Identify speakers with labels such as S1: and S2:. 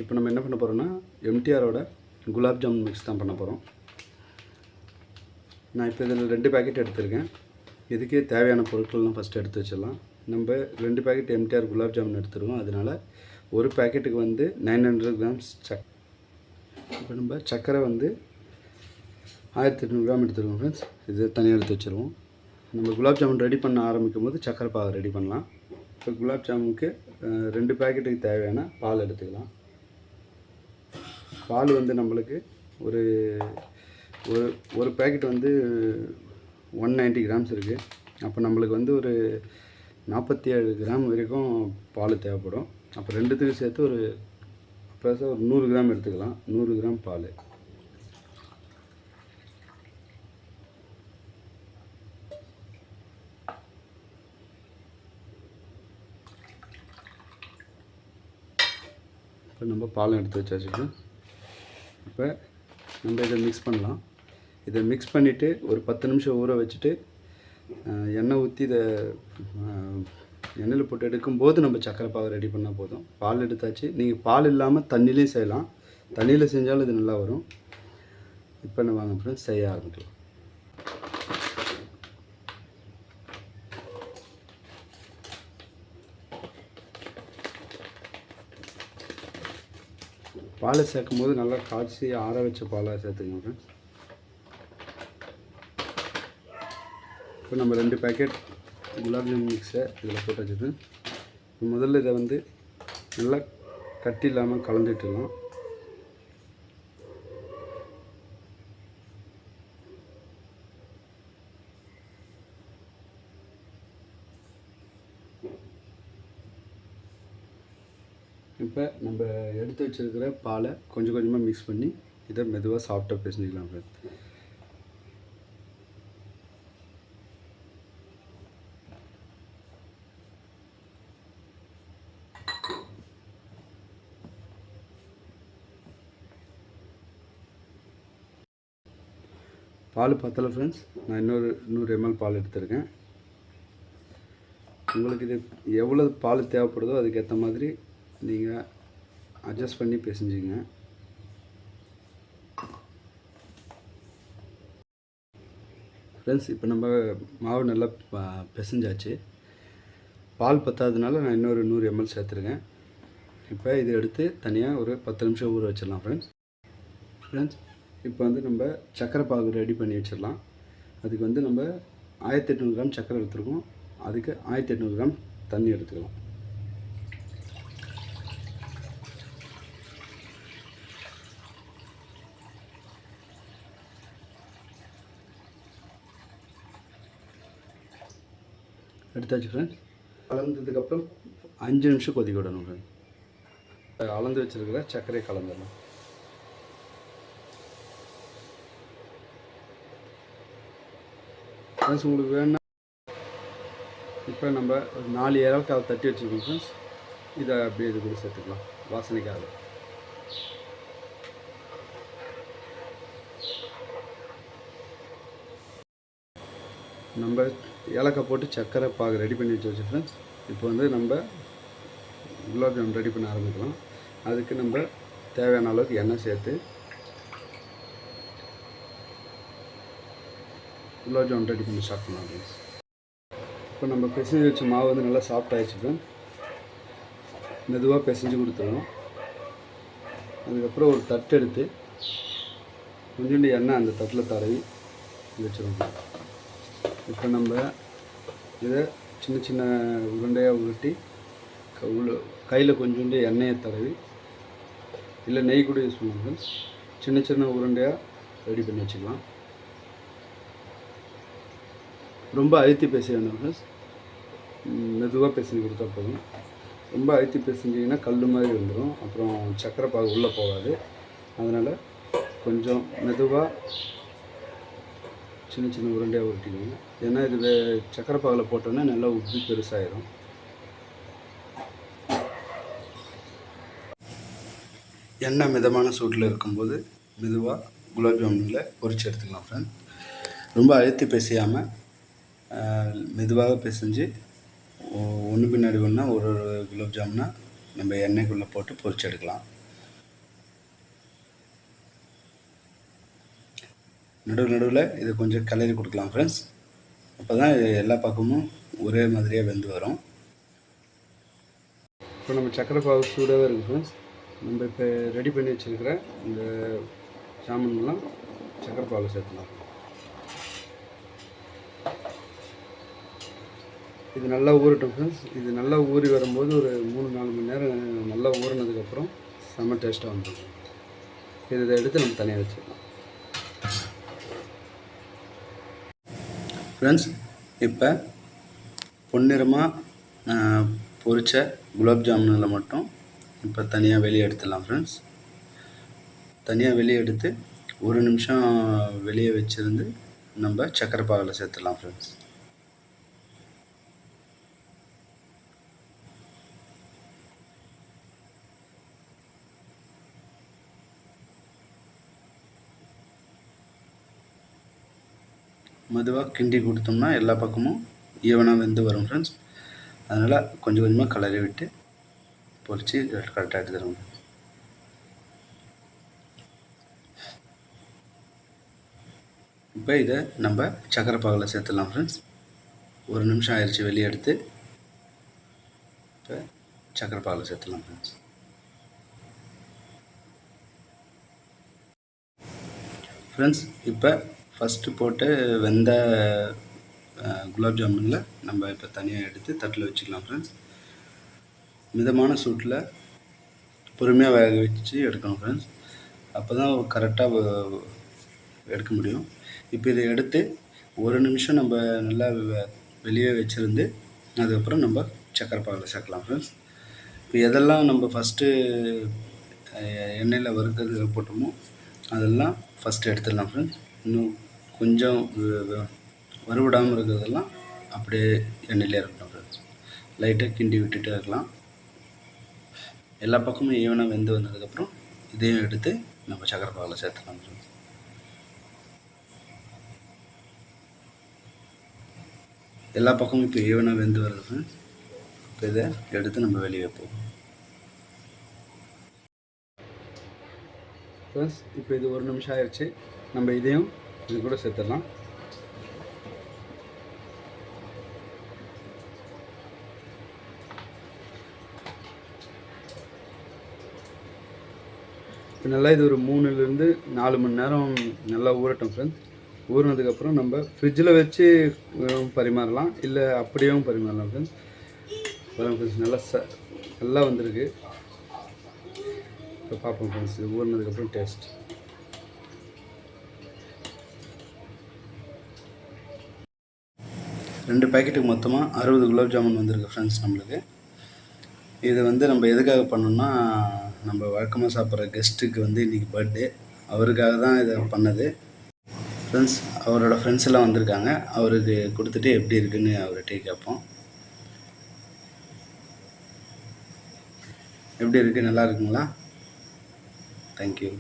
S1: இப்போ நம்ம என்ன பண்ண போகிறோம்னா எம்டிஆரோட குலாப் ஜாமுன் மிக்ஸ் தான் பண்ண போகிறோம். நான் இப்போ இதில் 2 பேக்கெட் எடுத்திருக்கேன். இதுக்கே தேவையான பொருட்கள்லாம் ஃபஸ்ட்டு எடுத்து வச்சிடலாம். நம்ம 2 பேக்கெட் எம்டிஆர் குலாப் ஜாமுன் எடுத்துருக்கோம். அதனால் ஒரு பேக்கெட்டுக்கு வந்து 900 கிராம்ஸ் இப்போ நம்ம சர்க்கரை வந்து 1800 கிராம் எடுத்துருக்கோம் ஃப்ரெண்ட்ஸ். இது தனியாக எடுத்து வச்சுருவோம். நம்ம குலாப் ஜாமுன் ரெடி பண்ண ஆரம்பிக்கும் போது சர்க்கரை பாகு ரெடி பண்ணலாம். இப்போ குலாப் ஜாமுனுக்கு 2 பேக்கெட்டுக்கு தேவையான பால் எடுத்துக்கலாம். பால் வந்து நம்மளுக்கு ஒரு ஒரு பேக்கெட் வந்து 190 கிராம்ஸ் இருக்குது. அப்போ நம்மளுக்கு வந்து ஒரு 47 கிராம் வரைக்கும் பால் தேவைப்படும். அப்போ ரெண்டுத்துக்கும் சேர்த்து ஒரு 100 கிராம் எடுத்துக்கலாம். 100 கிராம் பால். இப்போ நம்ம பாலம் எடுத்து வச்சாச்சு. இப்போ நம்ம இதை மிக்ஸ் பண்ணலாம். இதை மிக்ஸ் பண்ணிவிட்டு ஒரு 10 நிமிஷம் ஊற வச்சுட்டு எண்ணெய் ஊற்றி இதை எண்ணெயில் போட்டு எடுக்கும்போது நம்ம சர்க்கரை பாகு ரெடி பண்ணால் போதும். பால் எடுத்தாச்சு. நீங்கள் பால் இல்லாமல் தண்ணிலையும் செய்யலாம். தண்ணியில் செஞ்சாலும் இது நல்லா வரும். இப்போ நம்ம வாங்க ஃப்ரெண்ட்ஸ் செய்ய ஆரம்பிக்கலாம். பாலை சேர்க்கும் போது நல்லா காய்ச்சி ஆற வச்ச பாலாக சேர்த்துக்கணும் ஃப்ரெண்ட்ஸ். இப்போ நம்ம 2 பேக்கெட் குலாப் ஜாமுன் மிக்ஸை இதில் போட்டு வச்சுட்டு முதல்ல இதை வந்து நல்லா கட்டி இல்லாமல் கலந்துட்டுலாம். இப்போ நம்ம எடுத்து வச்சுருக்கிற பாலை கொஞ்சம் கொஞ்சமாக மிக்ஸ் பண்ணி இதை மெதுவாக சாஃப்டாக பிசைஞ்சிக்கலாம் ஃப்ரெண்ட்ஸ். பால் பத்தலை ஃப்ரெண்ட்ஸ். நான் இன்னொரு 100 ml பால் எடுத்துருக்கேன். உங்களுக்கு இது எவ்வளோ பால் தேவைப்படுதோ அதுக்கேற்ற மாதிரி நீங்கள் அட்ஜஸ்ட் பண்ணி பிசைஞ்சிங்க. ஃப்ரெண்ட்ஸ் இப்போ நம்ம மாவு நல்லா பிசைஞ்சாச்சு. பால் பத்தாததுனால நான் இன்னொரு 100 ml சேர்த்துருக்கேன். இப்போ இதை எடுத்து தனியாக ஒரு 10 நிமிஷம் ஊற வச்சிடலாம் ஃப்ரெண்ட்ஸ். இப்போ வந்து நம்ம சர்க்கரை பாகு ரெடி பண்ணி வச்சிடலாம். அதுக்கு வந்து நம்ம 1800 கிராம் சர்க்கரை எடுத்துருக்கோம். அதுக்கு 1800 கிராம் தண்ணி எடுத்துக்கலாம். எடுத்தாச்சு ஃப்ரெண்ட்ஸ். கலந்ததுக்கப்புறம் 5 நிமிஷம் கொதிக்க விடணும் ஃப்ரெண்ட்ஸ். அளந்து வச்சுருக்கிற சர்க்கரையை கலந்துடலாம். ஃப்ரெண்ட்ஸ் உங்களுக்கு வேணும்னா இப்போ நம்ம ஒரு 4 ஏலக்காய் தட்டி வச்சுருக்கோம் ஃப்ரெண்ட்ஸ். இதை அப்படியே இது கூட சேர்த்துக்கலாம் வாசனைக்காக. நம்ம ஏலக்காய் போட்டு சர்க்கரை பாகு ரெடி பண்ணி வச்சு ஃப்ரெண்ட்ஸ். இப்போ வந்து நம்ம குலாப் ஜாமுன் ரெடி பண்ண ஆரம்பிக்கலாம். அதுக்கு நம்ம தேவையான அளவுக்கு எண்ணெய் சேர்த்து குலாப் ஜாமுன் ரெடி பண்ணி ஸ்டார்ட் பண்ணலாம் ஃப்ரெண்ட்ஸ். இப்போ நம்ம பிசைஞ்சு வச்ச மாவு வந்து நல்லா சாஃப்ட் ஆகிடுச்சு ஃப்ரெண்ட்ஸ். மெதுவாக பிசைஞ்சு கொடுத்துருவோம். அதுக்கப்புறம் ஒரு தட்டு எடுத்து கொஞ்சோண்டு எண்ணெய் அந்த தட்டில் தடவி வச்சுருவோம். இப்போ நம்ம இதை சின்ன சின்ன உருண்டையாக உருட்டி கையில் கொஞ்சோண்டு எண்ணெயை தடவி இல்லை நெய் கூட யூஸ் பண்ணுவோம். சின்ன சின்ன உருண்டையாக ரெடி பண்ணி வச்சுக்கலாம். ரொம்ப அழுத்தி பேச வேண்டாம் ஃப்ரெண்ட்ஸ். மெதுவாக பேசிஞ்சு கொடுத்தா போதும். ரொம்ப அழுத்தி பேசிஞ்சிங்கன்னா கல் மாதிரி வந்துடும். அப்புறம் சர்க்கரை பாகு உள்ளே போகாது. அதனால் கொஞ்சம் மெதுவாக சின்ன சின்ன உருண்டையாக உருட்டிக்கணும். ஏன்னா இது சர்க்கரை பாகில் போட்டோன்னா நல்லா உப்பி பெருசாகிடும். எண்ணெய் மிதமான சூட்டில் இருக்கும்போது மெதுவாக குலாப் ஜாமுனில் பொரிச்சு எடுத்துக்கலாம் ஃப்ரெண்ட். ரொம்ப அழுத்தி பிசையாமல் மெதுவாக பிசைஞ்சு ஒன்று பின்னாடி ஒன்றா ஒரு குலாப் ஜாமுனை நம்ம எண்ணெய்க்குள்ளே போட்டு பொரிச்சு எடுக்கலாம். நடுவில் இதை கொஞ்சம் கிளறி கொடுக்கலாம் ஃப்ரெண்ட்ஸ். அப்போ தான் எல்லா பக்கமும் ஒரே மாதிரியாக வெந்து வரும். இப்போ நம்ம சக்கரை பாகு சூடாகவே இருக்குது ஃப்ரெண்ட்ஸ். நம்ம இப்போ ரெடி பண்ணி வச்சுருக்கிற இந்த ஜாமுன்லாம் சக்கரை பாகில் சேர்த்துலாம். இது நல்லா ஊறட்டும் ஃப்ரெண்ட்ஸ். இது நல்லா ஊறி வரும்போது ஒரு 3-4 மணி நேரம் நல்லா ஊறினதுக்கப்புறம் செம்ம டேஸ்ட்டாக வந்துடும். இதை எடுத்து நம்ம தனியாக வச்சுக்கலாம் ஃப்ரெண்ட்ஸ். இப்போ பொன்னிறமாக பொரித்த குலாப் ஜாமுனில் மட்டும் இப்போ தனியாக வெளியே எடுத்துடலாம் ஃப்ரெண்ட்ஸ். தனியாக வெளியே எடுத்து 1 நிமிஷம் வெளியே வச்சுருந்து நம்ம சக்கரை பாகில் சேர்த்துடலாம் ஃப்ரெண்ட்ஸ். மெதுவாக கிண்டி கொடுத்தோம்னா எல்லா பக்கமும் ஈவனாக வெந்து வரும் ஃப்ரெண்ட்ஸ். அதனால் கொஞ்சம் கொஞ்சமாக கலரி விட்டு பொரித்து கரெக்டாக எடுத்துருவோம். இப்போ இதை நம்ம சக்கரை பாகில் சேர்த்துடலாம் ஃப்ரெண்ட்ஸ். 1 நிமிஷம் ஆயிடுச்சு வெளியே எடுத்து. இப்போ சக்கரை பாகில் சேர்த்துடலாம் ஃப்ரெண்ட்ஸ். ஃப்ரெண்ட்ஸ் இப்போ ஃபஸ்ட்டு போட்டு வெந்த குலாப் ஜாமுனில் நம்ம இப்போ தனியாக எடுத்து தட்டில் வச்சுக்கலாம் ஃப்ரெண்ட்ஸ். மிதமான சூட்டில் பொறுமையாக வேக வச்சு எடுக்கணும் ஃப்ரெண்ட்ஸ். அப்போ தான் கரெக்டாக எடுக்க முடியும். இப்போ இதை எடுத்து 1 நிமிஷம் நம்ம நல்லா வெளியே வச்சுருந்து அதுக்கப்புறம் நம்ம சக்கரை பாகில் சேர்க்கலாம் ஃப்ரெண்ட்ஸ். இப்போ எதெல்லாம் நம்ம ஃபஸ்ட்டு எண்ணெயில் வறுக்கிறது போட்டோமோ அதெல்லாம் ஃபஸ்ட்டு எடுத்துடலாம் ஃப்ரெண்ட்ஸ். இன்னும் கொஞ்சம் வறுவிடாமல் இருக்கிறதெல்லாம் அப்படியே எண்ணெயிலே இருக்கட்டும் ஃப்ரெண்ட்ஸ். லைட்டாக கிண்டி விட்டுட்டே இருக்கலாம். எல்லா பக்கமும் ஈவனாக வெந்து வந்ததுக்கப்புறம் இதையும் எடுத்து நம்ம சக்கரை பாகில் சேர்த்துக்கலாம் ஃப்ரெண்ட்ஸ். எல்லா பக்கமும் இப்போ ஈவனாக வெந்து வருது ஃப்ரெண்ட்ஸ். இப்போ இதை எடுத்து நம்ம வெளியே வைப்போம் ஃப்ரெண்ட்ஸ். இப்போ இது 1 நிமிஷம் ஆயிடுச்சு. நம்ம இதையும் இது கூட சேர்த்துடலாம். இப்போ நல்லா இது ஒரு 3லேருந்து 4 மணி நேரம் நல்லா ஊறட்டும் ஃப்ரெண்ட்ஸ். ஊறினதுக்கப்புறம் நம்ம ஃப்ரிட்ஜில் வச்சு பரிமாறலாம், இல்லை அப்படியும் பரிமாறலாம் ஃப்ரெண்ட்ஸ். பாருங்கள் ஃப்ரெண்ட்ஸ், நல்லா வந்திருக்கு. இப்போ பார்ப்போம் ஃப்ரெண்ட்ஸ் இது ஊறினதுக்கப்புறம் டேஸ்ட். ரெண்டு பேக்கெட்டுக்கு மொத்தமாக 60 குலாப் ஜாமுன் வந்திருக்கு ஃப்ரெண்ட்ஸ் நம்மளுக்கு. இது வந்து நம்ம எதுக்காக பண்ணோம்னா, நம்ம வழக்கமாக சாப்பிட்ற கெஸ்ட்டுக்கு வந்து இன்றைக்கி பர்த்டே, அவருக்காக தான் இதை பண்ணது ஃப்ரெண்ட்ஸ். அவரோட ஃப்ரெண்ட்ஸ் எல்லாம் வந்திருக்காங்க. அவருக்கு கொடுத்துட்டு எப்படி இருக்குன்னு அவர்கிட்ட கேட்போம். எப்படி இருக்குது, நல்லா இருக்குங்களா? தேங்க்யூ.